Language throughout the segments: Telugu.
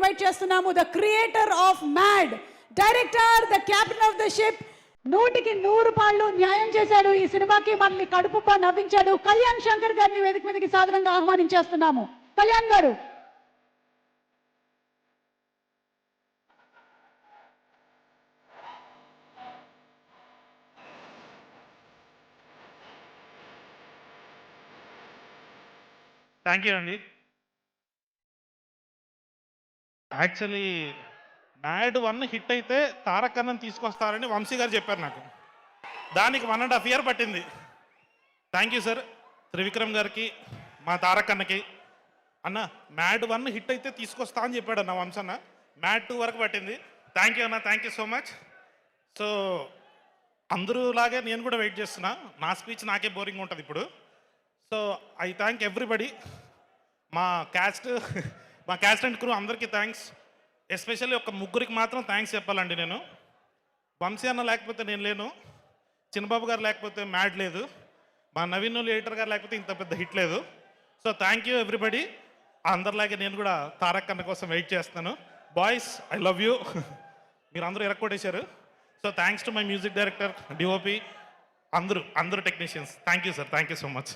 ఇన్వైట్ చేస్తున్నాము. The creator of Mad, director, the captain of the ship, 100కి 100 పాళ్ళు న్యాయం చేశాడు ఈ సినిమాకి, మనల్ని కడుపుబ్బా నవ్వించాడు. కళ్యాణ్ శంకర్ గారిని వేదిక మీదకి సాధారణంగా ఆహ్వానించేస్తున్నాము. కళ్యాణ్ గారు. థ్యాంక్ యూ అండి. యాక్చువల్లీ మ్యాడ్ 1 హిట్ అయితే తారక్ అన్నని తీసుకొస్తారని వంశీ గారు చెప్పారు నాకు. దానికి 1.5 year పట్టింది. థ్యాంక్ యూ సార్, త్రివిక్రమ్ గారికి, మా తారక్ అన్నకి. అన్న మ్యాడ్ 1 హిట్ అయితే తీసుకొస్తా అని చెప్పాడు అన్న వంశన్న. మ్యాడ్ 2 వరకు పట్టింది. థ్యాంక్ యూ అన్న, thank you so much. So అందరూలాగే నేను కూడా వెయిట్ చేస్తున్నా. నా స్పీచ్ నాకే బోరింగ్ ఉంటుంది ఇప్పుడు. సో ఐ థ్యాంక్ ఎవ్రీబడి, మా క్యాస్ట్ అండ్ క్రూ అందరికీ థ్యాంక్స్. ఎస్పెషల్లీ ఒక ముగ్గురికి మాత్రం థ్యాంక్స్ చెప్పాలండి నేను. వంశీ అన్న లేకపోతే నేను లేను, చిన్నబాబు గారు లేకపోతే మ్యాడ్ లేదు, మా నవీన్ ఎడిటర్ గారు లేకపోతే ఇంత పెద్ద హిట్ లేదు. So thank you everybody. అందరిలాగే నేను కూడా తారక్ అన్న కోసం వెయిట్ చేస్తాను. Boys I love you. మీరు అందరూ ఎరక్కొట్టేశారు. So thanks to my music director, DOP, అందరూ technicians. Thank you sir, thank you so much.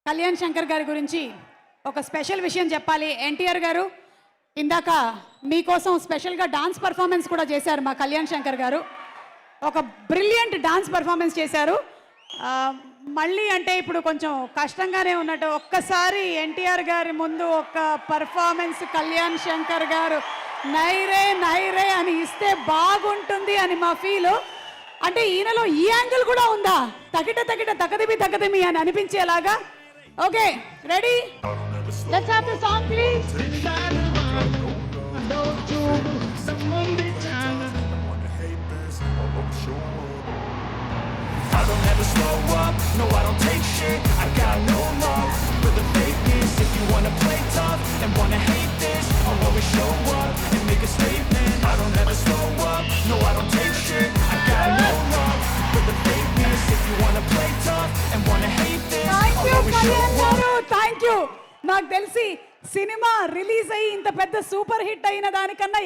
Kalyan Shankar గారి గురించి ఒక స్పెషల్ విషయం చెప్పాలి. ఎన్టీఆర్ గారు ఇందాక మీకోసం స్పెషల్గా డాన్స్ పర్ఫార్మెన్స్ కూడా చేశారు. మా కళ్యాణ్ శంకర్ గారు ఒక బ్రిలియంట్ డాన్స్ పర్ఫార్మెన్స్ చేశారు. మళ్ళీ అంటే ఇప్పుడు కొంచెం కష్టంగానే ఉన్నట్టు, ఒక్కసారి ఎన్టీఆర్ గారి ముందు ఒక పర్ఫార్మెన్స్ కళ్యాణ్ శంకర్ గారు నైరే నైరే అని ఇస్తే బాగుంటుంది అని మా ఫీలు. అంటే ఈయనలో ఈ యాంగిల్ కూడా ఉందా, తగిట తగిట తగదిమి అని అనిపించేలాగా. Okay, ready? Let's have the song please. I don't ever slow up, no I don't take shit. I got no love for the fakeness. If you wanna play tough and wanna hate this, I'll always show up and make a statement. I don't ever slow up, no I don't take shit. I got no love for the fakeness. If you wanna play tough and wanna hate this, I'll always show up. Thank you. నాకు తెలిసి సినిమా రిలీజ్ అయ్యి ఇంత పెద్ద సూపర్ హిట్ అయిన దానికన్నా